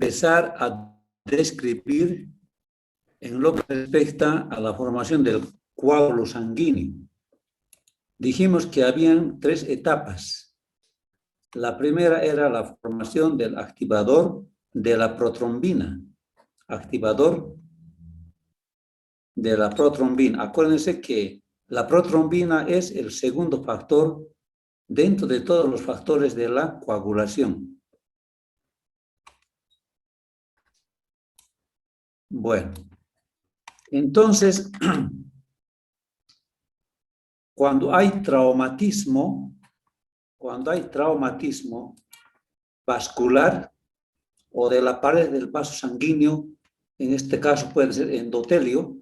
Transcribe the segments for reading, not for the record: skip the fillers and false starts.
empezar a describir en lo que respecta a la formación del coágulo sanguíneo. Dijimos que habían 3 etapas. La primera era la formación del activador de la protrombina. Activador de la protrombina. Acuérdense que la protrombina es el segundo factor dentro de todos los factores de la coagulación. Bueno, entonces, cuando hay traumatismo vascular o de la pared del vaso sanguíneo, en este caso puede ser endotelio,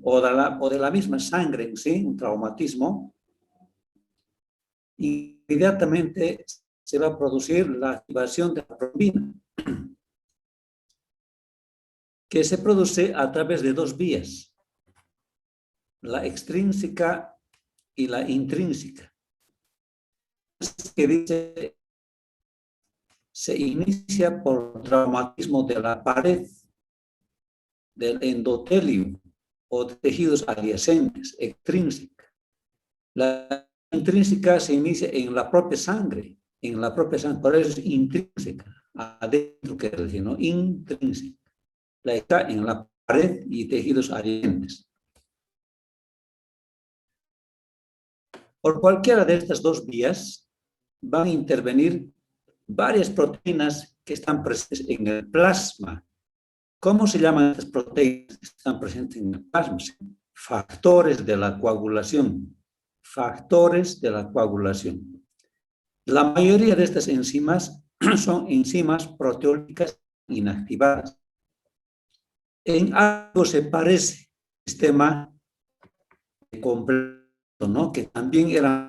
o de la misma sangre en sí, un traumatismo, inmediatamente se va a producir la activación de la trombina, que se produce a través de 2 vías, la extrínseca y la intrínseca. Que dice, se inicia por traumatismo de la pared del endotelio o de tejidos adyacentes, extrínseca. La intrínseca se inicia en la propia sangre, por eso es intrínseca, adentro que decir, ¿no? Intrínseca. La está en la pared y tejidos adyacentes. Por cualquiera de estas 2 vías van a intervenir varias proteínas que están presentes en el plasma. ¿Cómo se llaman estas proteínas que están presentes en el plasma? Factores de la coagulación. Factores de la coagulación. La mayoría de estas enzimas son enzimas proteolíticas inactivadas. En algo se parece al sistema completo, ¿no? Que también era.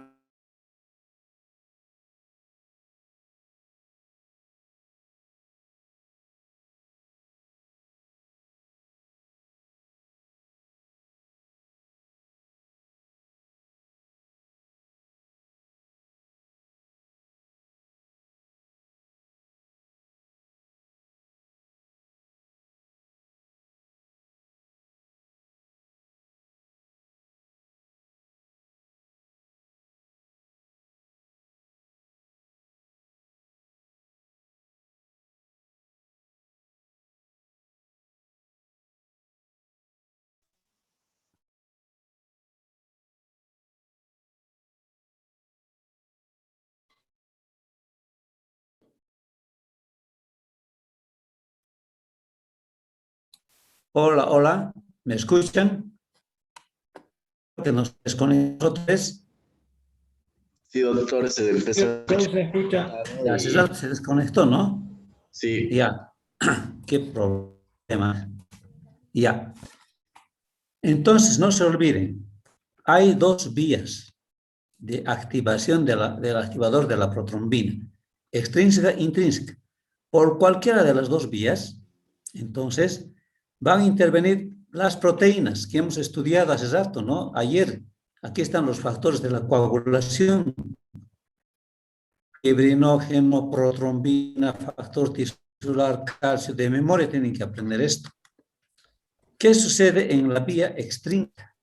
Hola, hola, ¿me escuchan? Que nos desconectó otra vez. Sí, doctor, se empezó a escucha. Ya, se desconectó, ¿no? Sí. Ya, qué problema. Ya. Entonces, no se olviden, hay 2 vías de activación del activador de la protrombina, extrínseca e intrínseca. Por cualquiera de las 2 vías, entonces, van a intervenir las proteínas que hemos estudiado hace rato, ¿no? Ayer, aquí están los factores de la coagulación, fibrinógeno, protrombina, factor tisular, calcio, de memoria tienen que aprender esto. ¿Qué sucede en la vía extrínseca?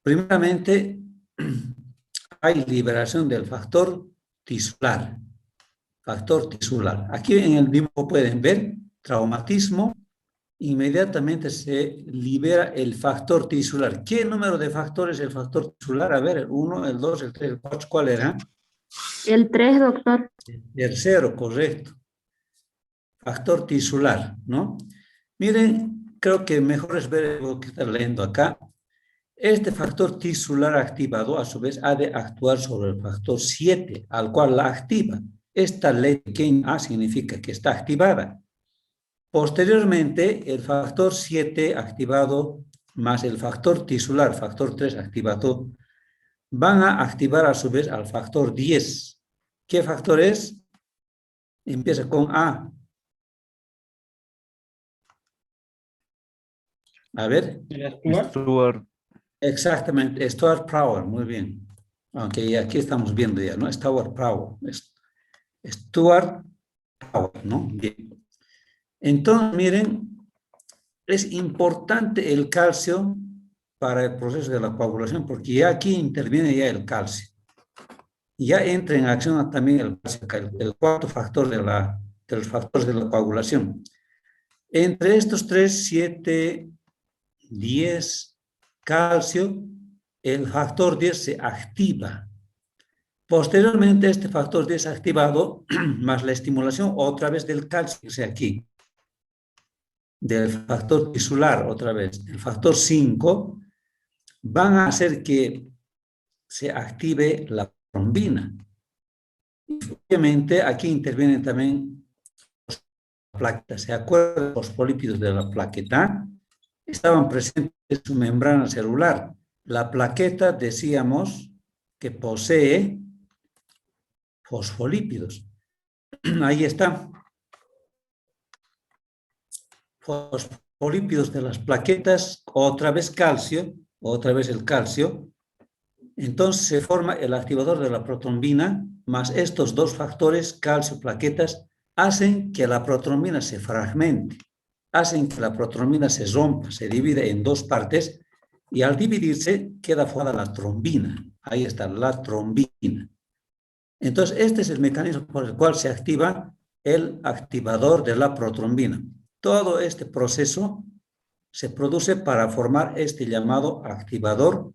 Primeramente, hay liberación del factor tisular. Aquí en el dibujo pueden ver traumatismo, inmediatamente se libera el factor tisular. ¿Qué número de factores el factor tisular? A ver, el 1, el 2, el 3, el 4, ¿cuál era? El 3, doctor. El tercero, correcto. Factor tisular, ¿no? Miren, creo que mejor es ver lo que está leyendo acá. Este factor tisular activado, a su vez, ha de actuar sobre el factor 7, al cual la activa. Esta ley pequeña A significa que está activada. Posteriormente, el factor 7 activado más el factor tisular, factor 3 activado, van a activar a su vez al factor 10. ¿Qué factor es? Empieza con A. A ver. Stuart. Exactamente, Stuart Power, muy bien. Aunque aquí estamos viendo ya, ¿no? Stuart Power. Stuart Howard, ¿no? Bien. Entonces, miren, es importante el calcio para el proceso de la coagulación, porque ya aquí interviene ya el calcio. Ya entra en acción también el cuarto factor de los factores de la coagulación. Entre estos 3, 7, 10, calcio, el factor 10 se activa. Posteriormente, este factor 10 activado, más la estimulación otra vez del calcio, o sea, aquí, del factor tisular otra vez, el factor 5, van a hacer que se active la trombina. Obviamente, aquí intervienen también las plaquetas. ¿Se acuerdan? Los polípidos de la plaqueta estaban presentes en su membrana celular. La plaqueta, decíamos, que posee fosfolípidos. Ahí está. Fosfolípidos de las plaquetas, otra vez calcio, otra vez el calcio. Entonces se forma el activador de la protrombina, más estos dos factores, calcio, plaquetas, hacen que la protrombina se fragmente, hacen que la protrombina se rompa, se divide en dos partes, y al dividirse queda formada la trombina. Ahí está, la trombina. Entonces, este es el mecanismo por el cual se activa el activador de la protrombina. Todo este proceso se produce para formar este llamado activador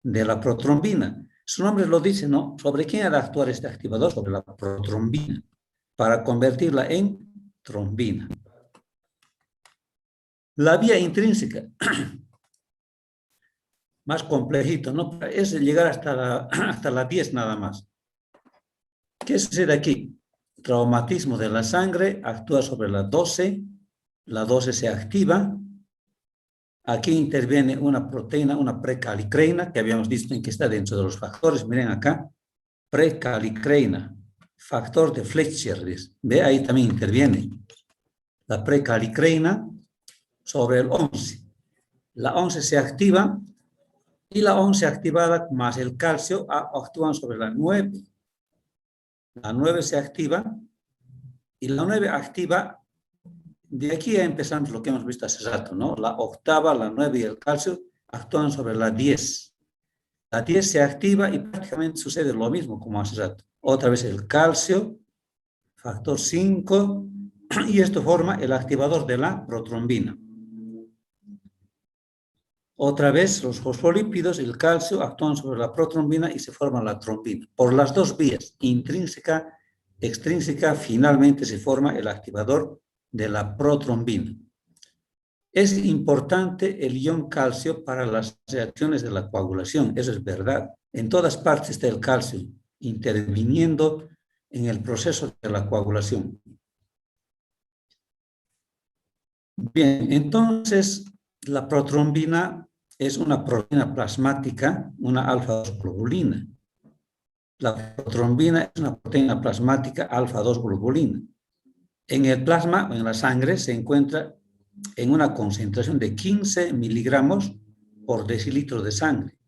de la protrombina. Su nombre lo dice, ¿no? ¿Sobre quién ha de actuar este activador? Sobre la protrombina, para convertirla en trombina. La vía intrínseca, más complejito, ¿no? Es llegar hasta la 10 nada más. ¿Qué sucede aquí? Traumatismo de la sangre, actúa sobre la 12 se activa. Aquí interviene una proteína, una precalicreina, que habíamos visto en que está dentro de los factores. Miren acá, precalicreina, factor de Fletcher. ¿Ve? Ahí también interviene la precalicreina sobre el 11. La 11 se activa y la 11 activada más el calcio actúan sobre la 9. La 9 se activa y la 9 activa. De aquí ya empezamos lo que hemos visto hace rato, ¿no? La octava, la 9 y el calcio actúan sobre la 10. La 10 se activa y prácticamente sucede lo mismo como hace rato. Otra vez el calcio, factor 5, y esto forma el activador de la protrombina. Otra vez los fosfolípidos y el calcio actúan sobre la protrombina y se forma la trombina. Por las dos vías, intrínseca, extrínseca, finalmente se forma el activador de la protrombina. Es importante el ion calcio para las reacciones de la coagulación, eso es verdad. En todas partes está el calcio interviniendo en el proceso de la coagulación. Bien, entonces la protrombina es una proteína plasmática, una alfa-2 globulina. La protrombina es una proteína plasmática alfa-2 globulina. En el plasma, en la sangre, se encuentra en una concentración de 15 miligramos por decilitro de sangre.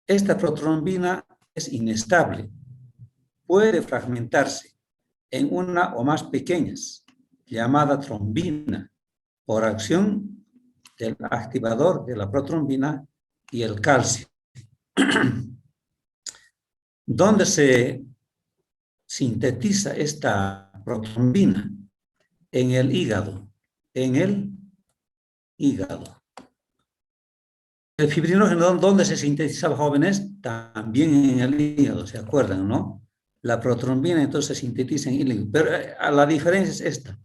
Esta protrombina es inestable. Puede fragmentarse en una o más pequeñas, llamada trombina, por acción del activador de la protrombina y el calcio. ¿Dónde se sintetiza esta protrombina? En el hígado. En el hígado. El fibrinógeno, ¿dónde se sintetizaba, jóvenes? También en el hígado, ¿se acuerdan, no? La protrombina entonces se sintetiza en el hígado. Pero la diferencia es esta,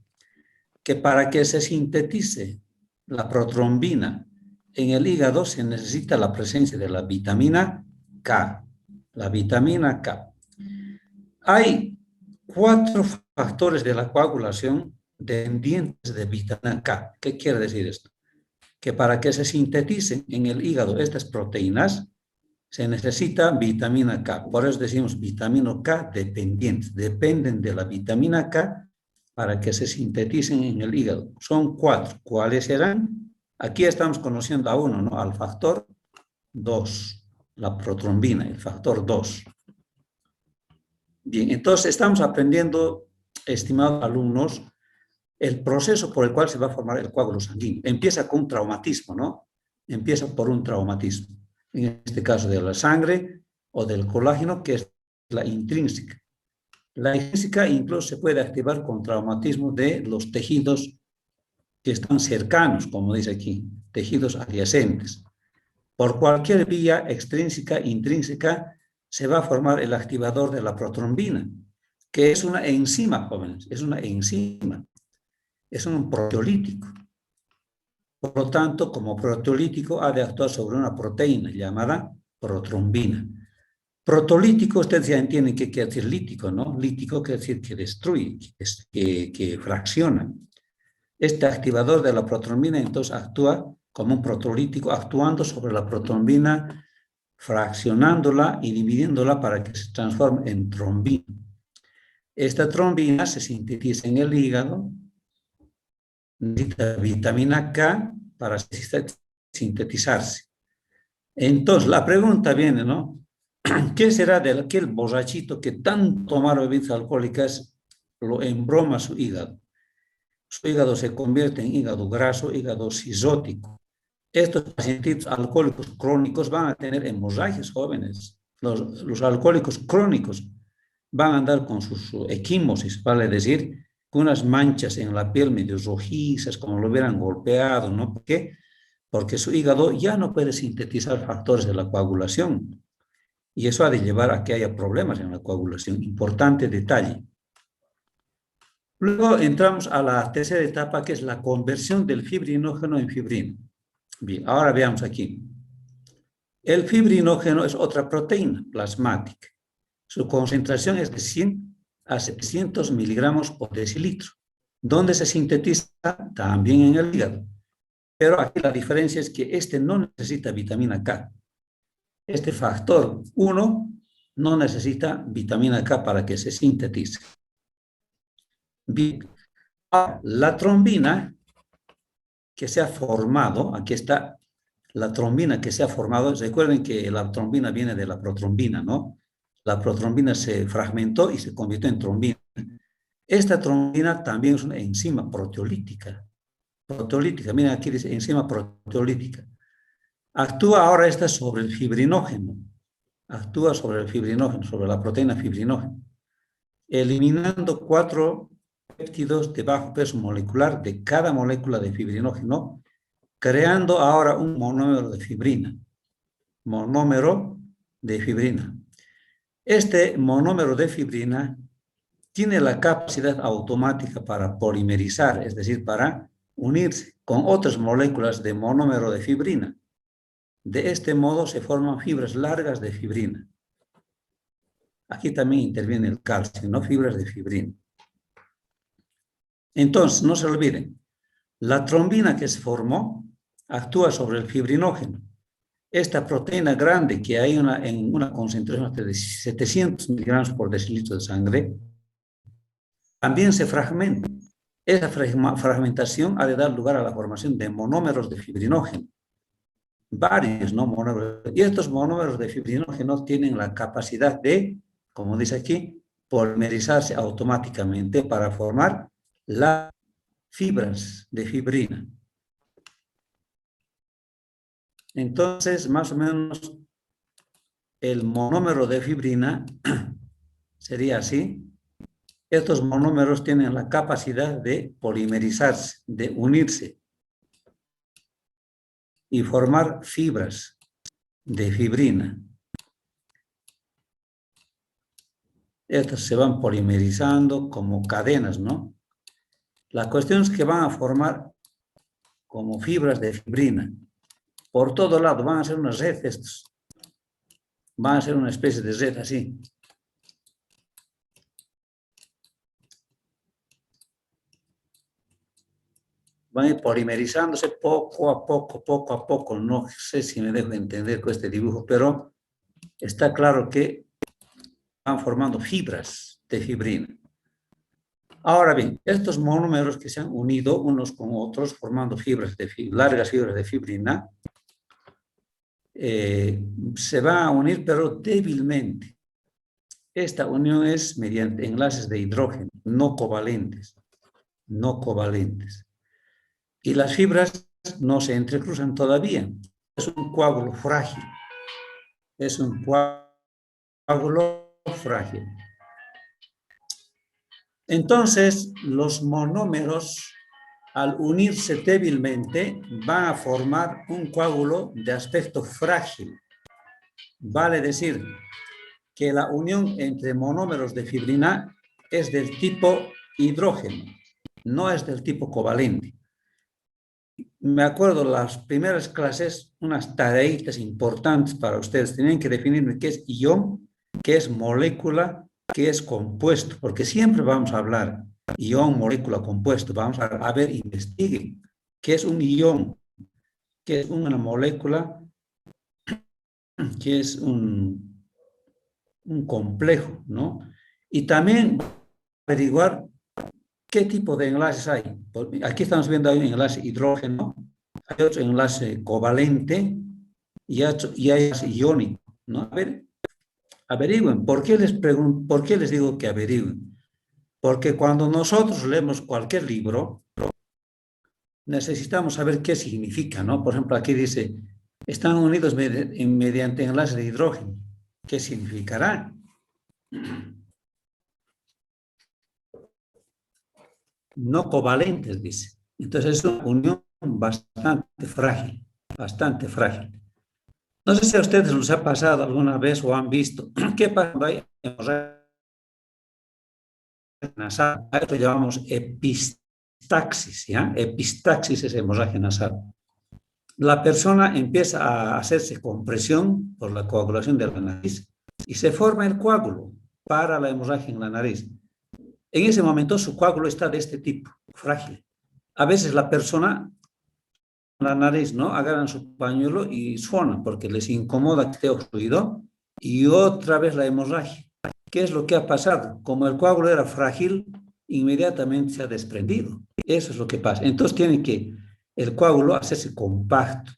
que para que se sintetice la protrombina en el hígado se necesita la presencia de la vitamina K. La vitamina K. Hay 4 factores de la coagulación dependientes de vitamina K. ¿Qué quiere decir esto? Que para que se sinteticen en el hígado estas proteínas, se necesita vitamina K. Por eso decimos vitamina K dependientes. Dependen de la vitamina K para que se sinteticen en el hígado. Son 4. ¿Cuáles serán? Aquí estamos conociendo a uno, ¿no? Al factor 2, la protrombina, el factor 2. Bien, entonces estamos aprendiendo, estimados alumnos, el proceso por el cual se va a formar el coágulo sanguíneo. Empieza con un traumatismo, ¿no? Empieza por un traumatismo. En este caso de la sangre o del colágeno, que es la intrínseca. La intrínseca incluso se puede activar con traumatismo de los tejidos que están cercanos, como dice aquí, tejidos adyacentes. Por cualquier vía extrínseca, intrínseca, se va a formar el activador de la protrombina, que es una enzima, jóvenes, es una enzima, es un proteolítico. Por lo tanto, como proteolítico ha de actuar sobre una proteína llamada protrombina. Protolítico, ustedes ya entienden qué quiere decir lítico, ¿no? Lítico quiere decir que destruye, que fracciona. Este activador de la protrombina entonces actúa como un protolítico, actuando sobre la protrombina, fraccionándola y dividiéndola para que se transforme en trombina. Esta trombina se sintetiza en el hígado, necesita vitamina K para sintetizarse. Entonces, la pregunta viene, ¿no? ¿Qué será de aquel borrachito que tanto tomar bebidas alcohólicas lo embroma su hígado? Su hígado se convierte en hígado graso, hígado cisótico. Estos pacientes alcohólicos crónicos van a tener hemorragias, jóvenes. Los alcohólicos crónicos van a andar con sus equimosis, vale decir, con unas manchas en la piel medio rojizas, como lo hubieran golpeado, ¿no? ¿Por qué? Porque su hígado ya no puede sintetizar factores de la coagulación. Y eso ha de llevar a que haya problemas en la coagulación. Importante detalle. Luego entramos a la tercera etapa, que es la conversión del fibrinógeno en fibrina. Bien, ahora veamos aquí. El fibrinógeno es otra proteína plasmática. Su concentración es de 100 a 700 miligramos por decilitro. ¿Dónde se sintetiza? También en el hígado. Pero aquí la diferencia es que este no necesita vitamina K. Este factor 1 no necesita vitamina K para que se sintetice. Bien, la trombina que se ha formado, aquí está la trombina que se ha formado. Recuerden que la trombina viene de la protrombina, ¿no? La protrombina se fragmentó y se convirtió en trombina. Esta trombina también es una enzima proteolítica. Proteolítica, miren aquí dice enzima proteolítica. Actúa ahora esta sobre el fibrinógeno. Actúa sobre el fibrinógeno, sobre la proteína fibrinógeno, eliminando 4 péptidos de bajo peso molecular de cada molécula de fibrinógeno, creando ahora un monómero de fibrina. Monómero de fibrina. Este monómero de fibrina tiene la capacidad automática para polimerizar, es decir, para unirse con otras moléculas de monómero de fibrina. De este modo se forman fibras largas de fibrina. Aquí también interviene el calcio, no fibras de fibrina. Entonces, no se olviden, la trombina que se formó actúa sobre el fibrinógeno. Esta proteína grande que hay en una concentración de 700 miligramos por decilitro de sangre, también se fragmenta. Esa fragmentación ha de dar lugar a la formación de monómeros de fibrinógeno. Varios, ¿no? Monómeros. Y estos monómeros de fibrinógeno tienen la capacidad de, como dice aquí, polimerizarse automáticamente para formar las fibras de fibrina. Entonces, más o menos, el monómero de fibrina sería así. Estos monómeros tienen la capacidad de polimerizarse, de unirse y formar fibras de fibrina. Estas se van polimerizando como cadenas, ¿no? La cuestión es que van a formar como fibras de fibrina. Por todo lado van a ser una red estos. Van a ser una especie de red así. Van a ir polimerizándose poco a poco. No sé si me dejo entender con este dibujo, pero está claro que van formando fibras de fibrina. Ahora bien, estos monómeros que se han unido unos con otros, formando largas fibras de fibrina, se van a unir, pero débilmente. Esta unión es mediante enlaces de hidrógeno, no covalentes. No covalentes. Y las fibras no se entrecruzan todavía. Es un coágulo frágil. Es un coágulo frágil. Entonces, los monómeros, al unirse débilmente, van a formar un coágulo de aspecto frágil. Vale decir que la unión entre monómeros de fibrina es del tipo hidrógeno, no es del tipo covalente. Me acuerdo las primeras clases, unas tareitas importantes para ustedes. Tenían que definir qué es ion, qué es molécula, qué es compuesto, porque siempre vamos a hablar ion, molécula, compuesto. Vamos a ver, investiguen qué es un ion, qué es una molécula, qué es un complejo, ¿no? Y también averiguar qué tipo de enlaces hay. Aquí estamos viendo hay un enlace hidrógeno, hay otro enlace covalente y hay iónico, ¿no? A ver, averigüen. ¿Por qué les digo que averigüen? Porque cuando nosotros leemos cualquier libro, necesitamos saber qué significa, ¿no? Por ejemplo, aquí dice, están unidos mediante enlace de hidrógeno. ¿Qué significará? No covalentes, dice. Entonces es una unión bastante frágil, bastante frágil. No sé si a ustedes les ha pasado alguna vez o han visto qué pasa cuando hay hemorragia nasal. A esto llamamos epistaxis, ¿ya? Epistaxis es hemorragia nasal. La persona empieza a hacerse compresión por la coagulación de la nariz y se forma el coágulo para la hemorragia en la nariz. En ese momento su coágulo está de este tipo, frágil. A veces la persona, la nariz, ¿no? Agarran su pañuelo y suenan porque les incomoda que esté obstruido y otra vez la hemorragia. ¿Qué es lo que ha pasado? Como el coágulo era frágil, inmediatamente se ha desprendido. Eso es lo que pasa. Entonces tiene que el coágulo hacerse compacto.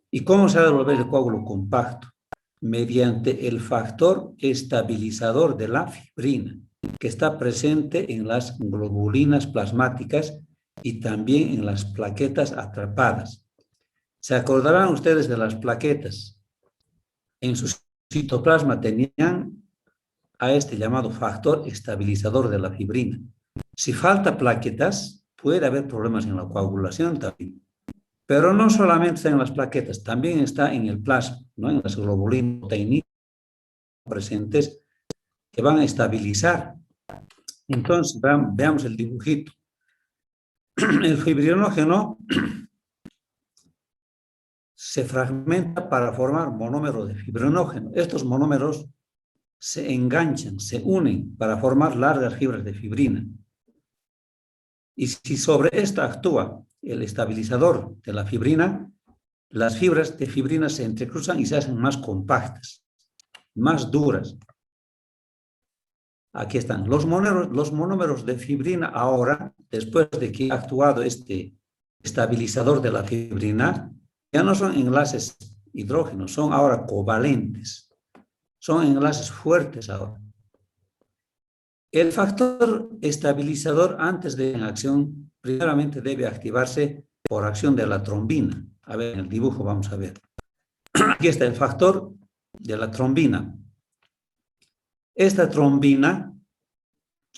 ¿Y cómo se va a volver el coágulo compacto? Mediante el factor estabilizador de la fibrina, que está presente en las globulinas plasmáticas y también en las plaquetas atrapadas. ¿Se acordarán ustedes de las plaquetas? En su citoplasma tenían a este llamado factor estabilizador de la fibrina. Si falta plaquetas, puede haber problemas en la coagulación también. Pero no solamente está en las plaquetas, también está en el plasma, ¿no? En las globulinas proteínas presentes que van a estabilizar. Entonces, veamos el dibujito. El fibrinógeno se fragmenta para formar monómeros de fibrinógeno. Estos monómeros se enganchan, se unen para formar largas fibras de fibrina. Y si sobre esta actúa el estabilizador de la fibrina, las fibras de fibrina se entrecruzan y se hacen más compactas, más duras. Aquí están los monómeros de fibrina ahora, después de que ha actuado este estabilizador de la fibrina, ya no son enlaces hidrógenos, son ahora covalentes. Son enlaces fuertes ahora. El factor estabilizador antes de en acción, primeramente debe activarse por acción de la trombina. A ver, en el dibujo vamos a ver. Aquí está el factor de la trombina. Esta trombina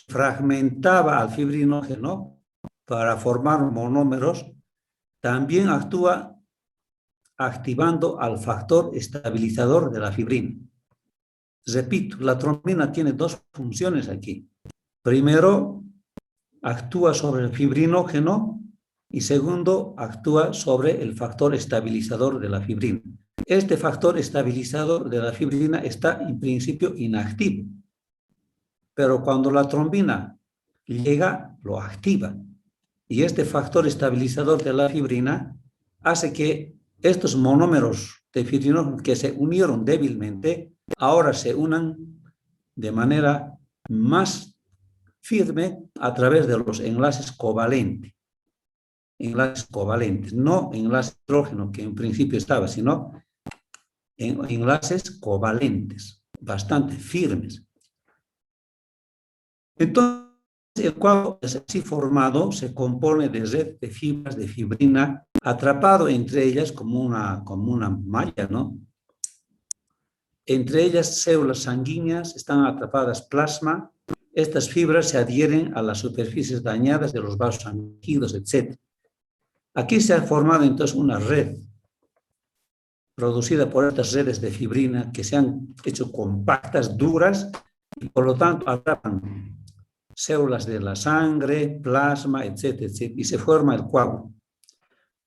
fragmentaba al fibrinógeno para formar monómeros. También actúa activando al factor estabilizador de la fibrina. Repito, la trombina tiene dos funciones aquí. Primero, actúa sobre el fibrinógeno y segundo, actúa sobre el factor estabilizador de la fibrina. Este factor estabilizador de la fibrina está en principio inactivo, pero cuando la trombina llega, lo activa. Y este factor estabilizador de la fibrina hace que estos monómeros de fibrinógeno que se unieron débilmente, ahora se unan de manera más firme a través de los enlaces covalentes. Enlaces covalentes, no enlaces hidrógeno que en principio estaba, sino enlaces covalentes, bastante firmes. Entonces, el coágulo así formado se compone de red de fibras de fibrina atrapado entre ellas como una malla, ¿no? Entre ellas células sanguíneas están atrapadas plasma. Estas fibras se adhieren a las superficies dañadas de los vasos sanguíneos, etc. Aquí se ha formado entonces una red producida por estas redes de fibrina que se han hecho compactas, duras, y por lo tanto atrapan células de la sangre, plasma, etcétera, etcétera, y se forma el coágulo.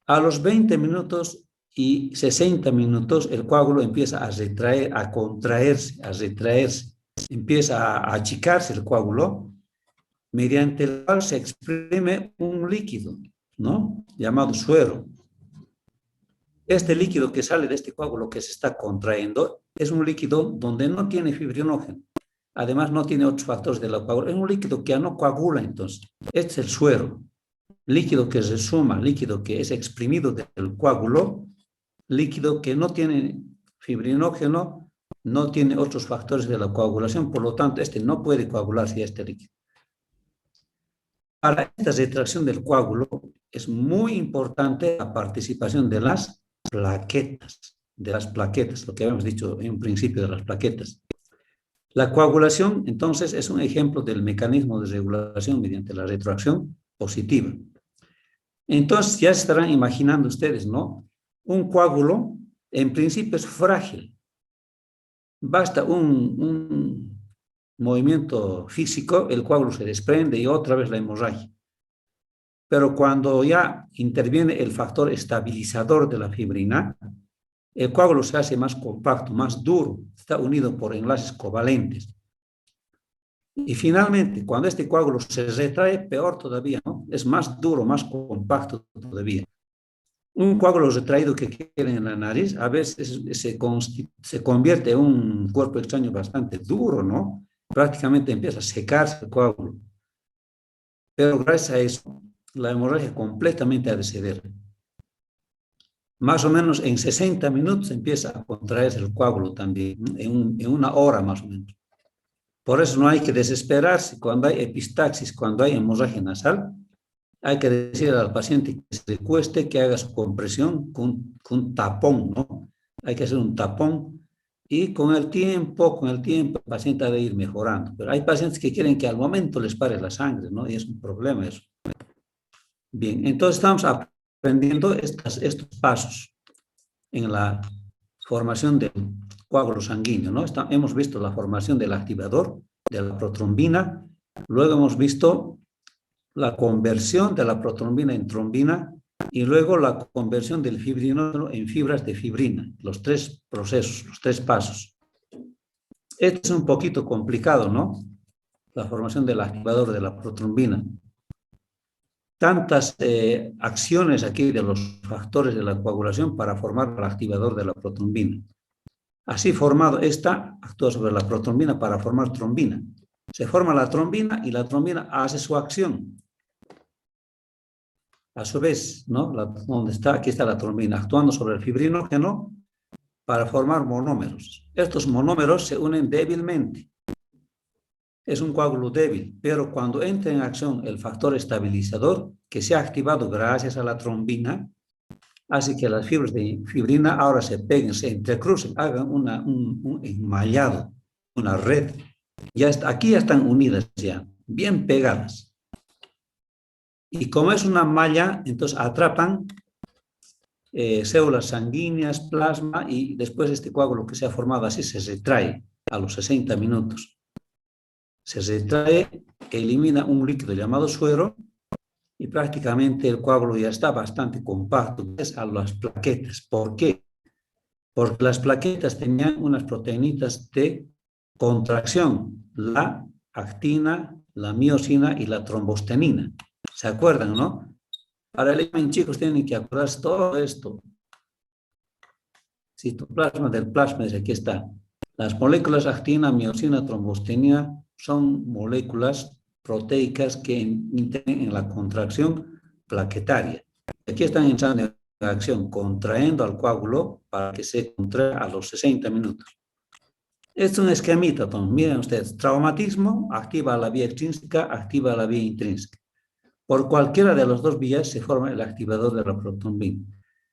A los 20 minutos y 60 minutos el coágulo empieza a retraer, a contraerse, a retraerse, empieza a achicarse el coágulo, mediante el cual se exprime un líquido, ¿no? Llamado suero. Este líquido que sale de este coágulo que se está contrayendo es un líquido donde no tiene fibrinógeno. Además, no tiene otros factores de la coagulación. Es un líquido que ya no coagula, entonces. Este es el suero. Líquido que se suma, líquido que es exprimido del coágulo, líquido que no tiene fibrinógeno, no tiene otros factores de la coagulación, por lo tanto, este no puede coagularse a este líquido. Para esta retracción del coágulo es muy importante la participación de las plaquetas, lo que habíamos dicho en un principio de las plaquetas. La coagulación, entonces, es un ejemplo del mecanismo de regulación mediante la retroacción positiva. Entonces, ya se estarán imaginando ustedes, ¿no? Un coágulo, en principio, es frágil. Basta un movimiento físico, el coágulo se desprende y otra vez la hemorragia. Pero cuando ya interviene el factor estabilizador de la fibrina, el coágulo se hace más compacto, más duro, está unido por enlaces covalentes. Y finalmente, cuando este coágulo se retrae, peor todavía, ¿no? Es más duro, más compacto todavía. Un coágulo retraído que queda en la nariz a veces se convierte en un cuerpo extraño bastante duro, ¿no? Prácticamente empieza a secarse el coágulo. Pero gracias a eso, la hemorragia completamente ha de ceder. Más o menos en 60 minutos empieza a contraerse el coágulo también, en una hora más o menos. Por eso no hay que desesperarse cuando hay epistaxis, cuando hay hemorragia nasal. Hay que decir al paciente que se recueste, que haga su compresión con un tapón, ¿no? Hay que hacer un tapón y con el tiempo el paciente ha de ir mejorando. Pero hay pacientes que quieren que al momento les pare la sangre, ¿no? Y es un problema eso. Bien, entonces estamos aprendiendo estos pasos en la formación del coágulo sanguíneo, ¿no? Hemos visto la formación del activador, de la protrombina, luego hemos visto la conversión de la protrombina en trombina y luego la conversión del fibrinógeno en fibras de fibrina, los tres procesos, los tres pasos. Esto es un poquito complicado, ¿no? La formación del activador de la protrombina. Tantas acciones aquí de los factores de la coagulación para formar el activador de la protrombina. Así formado, esta actúa sobre la protrombina para formar trombina. Se forma la trombina y la trombina hace su acción. A su vez, ¿no? Aquí está la trombina, actuando sobre el fibrinógeno para formar monómeros. Estos monómeros se unen débilmente. Es un coágulo débil, pero cuando entra en acción el factor estabilizador, que se ha activado gracias a la trombina, hace que las fibras de fibrina ahora se peguen, se entrecrucen, hagan un enmallado, una red. Aquí ya están unidas ya, bien pegadas. Y como es una malla, entonces atrapan células sanguíneas, plasma, y después este coágulo que se ha formado así se retrae a los 60 minutos. Se retrae, elimina un líquido llamado suero y prácticamente el coágulo ya está bastante compacto a las plaquetas. ¿Por qué? Porque las plaquetas tenían unas proteínitas de contracción, la actina, la miosina y la trombostenina. ¿Se acuerdan, no? Para el examen, chicos, tienen que acordarse todo esto. Citoplasma del plasma, aquí está. Las moléculas actina, miosina, trombostenina son moléculas proteicas que intervienen en la contracción plaquetaria. Aquí están entrando en acción, contrayendo al coágulo para que se contraiga a los 60 minutos. Es un esquemita, Tom. Miren ustedes, traumatismo activa la vía extrínseca, activa la vía intrínseca. Por cualquiera de las dos vías se forma el activador de la protrombina.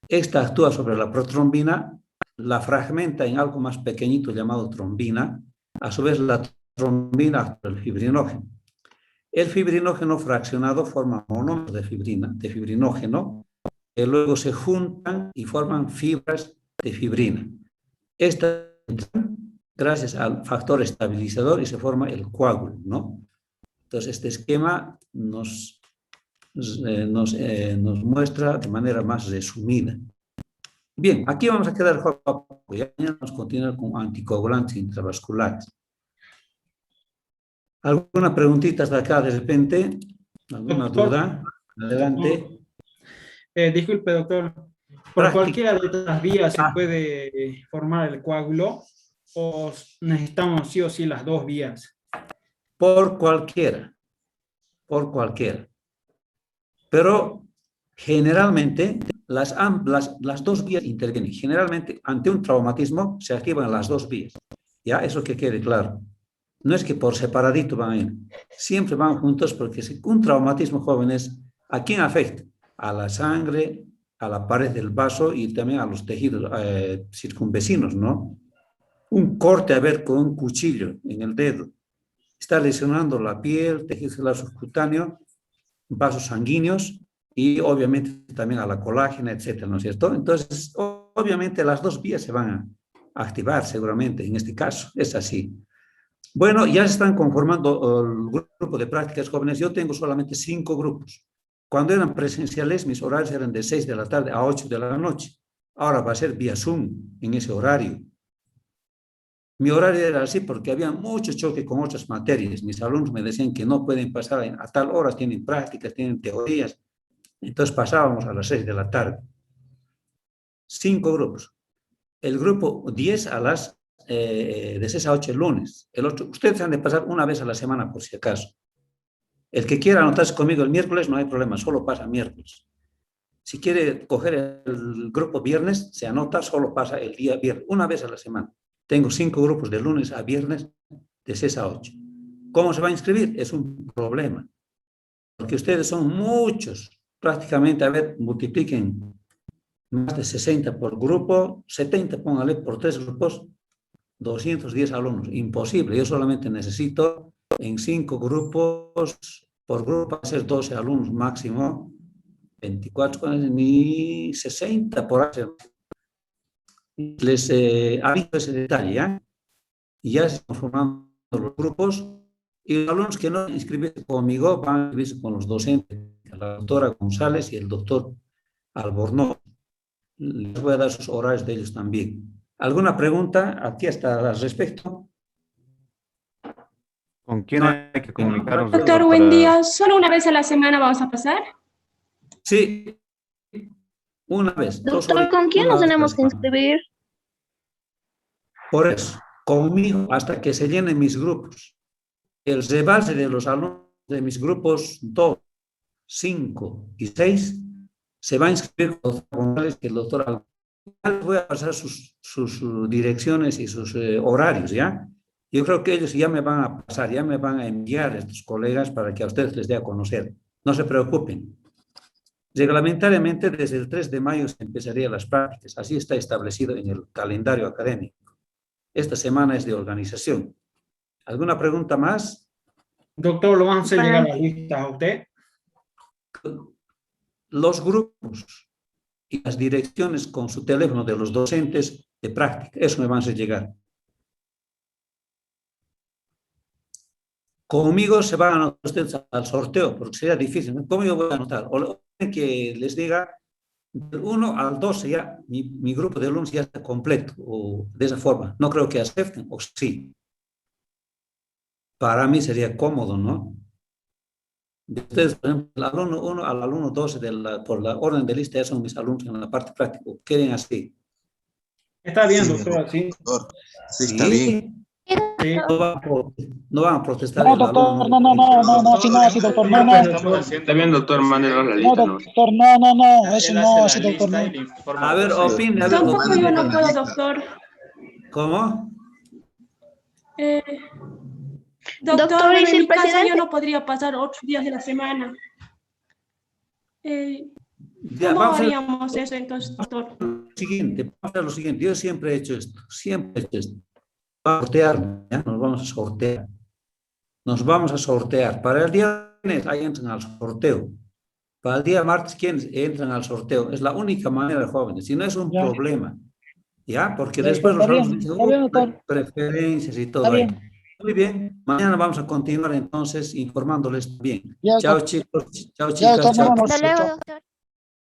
Esta actúa sobre la protrombina, la fragmenta en algo más pequeñito llamado trombina. A su vez, la trombina actúa el fibrinógeno. El fibrinógeno fraccionado forma monómeros de fibrina, de fibrinógeno, que luego se juntan y forman fibras de fibrina. Esta gracias al factor estabilizador y se forma el coágulo, ¿no? Entonces, este esquema nos muestra de manera más resumida. Bien, aquí vamos a quedar, ya vamos a continuar con anticoagulantes intravasculares. ¿Alguna preguntita hasta acá de repente? ¿Alguna duda? Adelante. Disculpe, doctor. ¿Por cualquiera de estas vías se puede formar el coágulo o necesitamos sí o sí las dos vías? Por cualquiera. Por cualquiera. Pero generalmente las dos vías intervienen. Generalmente ante un traumatismo se activan las dos vías. Ya, eso que quede claro. No es que por separadito van a ir. Siempre van juntos porque un traumatismo, jóvenes, ¿a quién afecta? A la sangre, a la pared del vaso y también a los tejidos circunvecinos, ¿no? Un corte, a ver, con un cuchillo en el dedo. Está lesionando la piel, tejido celular subcutáneo, vasos sanguíneos y obviamente también a la colágena, etcétera, ¿no es cierto? Entonces, obviamente las dos vías se van a activar seguramente en este caso, es así. Bueno, ya se están conformando el grupo de prácticas jóvenes. Yo tengo solamente 5 grupos. Cuando eran presenciales, mis horarios eran de 6 de la tarde a 8 de la noche. Ahora va a ser vía Zoom en ese horario. Mi horario era así porque había mucho choque con otras materias. Mis alumnos me decían que no pueden pasar a tal hora, tienen prácticas, tienen teorías. Entonces pasábamos a las 6 de la tarde. 5 grupos. El grupo 10 a las de 6 a 8 el lunes. El otro, ustedes han de pasar una vez a la semana por si acaso. El que quiera anotarse conmigo el miércoles no hay problema, solo pasa miércoles. Si quiere coger el grupo viernes, se anota, solo pasa el día viernes, una vez a la semana. Tengo 5 grupos de lunes a viernes de 6 a 8. ¿Cómo se va a inscribir? Es un problema. Porque ustedes son muchos. Prácticamente, a ver, multipliquen más de 60 por grupo, 70, póngale por 3 grupos, 210 alumnos. Imposible. Yo solamente necesito en 5 grupos, por grupo, hacer 12 alumnos máximo, 24, ni 60 por hacer. Les aviso ese detalle, ¿ya? Y ya se están formando los grupos y los alumnos que no inscribirse conmigo van a inscribirse con los docentes, la doctora González y el doctor Albornoz. Les voy a dar sus horarios de ellos también. ¿Alguna pregunta aquí hasta al respecto? ¿Con quién hay que comunicarnos? Doctor, buen día. ¿Solo una vez a la semana vamos a pasar? Sí, una vez. Doctor, ¿con quién nos tenemos que inscribir? Por eso, conmigo, hasta que se llenen mis grupos. El rebalse de los alumnos de mis grupos 2, 5 y 6 se va a inscribir con el doctor González y el doctor Albornoz. Les voy a pasar sus direcciones y sus horarios, ¿ya? Yo creo que ellos ya me van a pasar, ya me van a enviar estos colegas para que a ustedes les dé a conocer. No se preocupen. Reglamentariamente, desde el 3 de mayo se empezarían las prácticas. Así está establecido en el calendario académico. Esta semana es de organización. ¿Alguna pregunta más? Doctor, ¿lo van a hacer llegar a la lista a usted? Los grupos y las direcciones con su teléfono de los docentes de práctica, eso me van a hacer llegar. Conmigo se van a anotar ustedes al sorteo, porque sería difícil. ¿Cómo yo voy a anotar? O que les diga, del 1 al 12 ya, mi grupo de alumnos ya está completo, o de esa forma. No creo que acepten, o sí. Para mí sería cómodo, ¿no? De ustedes, por ejemplo, el alumno 1 al alumno 12 por la orden de lista ya son mis alumnos en la parte práctica. Queden así. Está bien, doctor, así. Sí, está bien. Sí. No van a protestar. No, doctor, no, doctor, no. Está bien, doctor, mándenos la No, lista. doctor, no, eso no, sí, doctor, no. A ver, opine. Tampoco yo no puedo, doctor. ¿Cómo? Doctor, Doctor, ¿y en si mi el caso presidente- yo no podría pasar 8 días de la semana. Ya, ¿Cómo vamos a haríamos eso entonces, doctor? vamos a hacer lo siguiente. Yo siempre he hecho esto, siempre he hecho esto. Vamos a sortear, ¿ya? Nos vamos a sortear. Nos vamos a sortear. Para el día viernes, ahí entran al sorteo. Para el día martes, ¿quiénes entran al sorteo? Es la única manera, jóvenes. Si no es un Ya. problema, ¿ya? Porque Ya, después los está bien, alumnos dicen, está bien, doctor. preferencias y todo Está ahí. bien. Muy bien. Mañana vamos a continuar entonces informándoles bien. Ya, Chao, doctor. chicos. Chao, Ya, chicas. doctor, nos Chao. vemos. Hasta luego, Chao. doctor.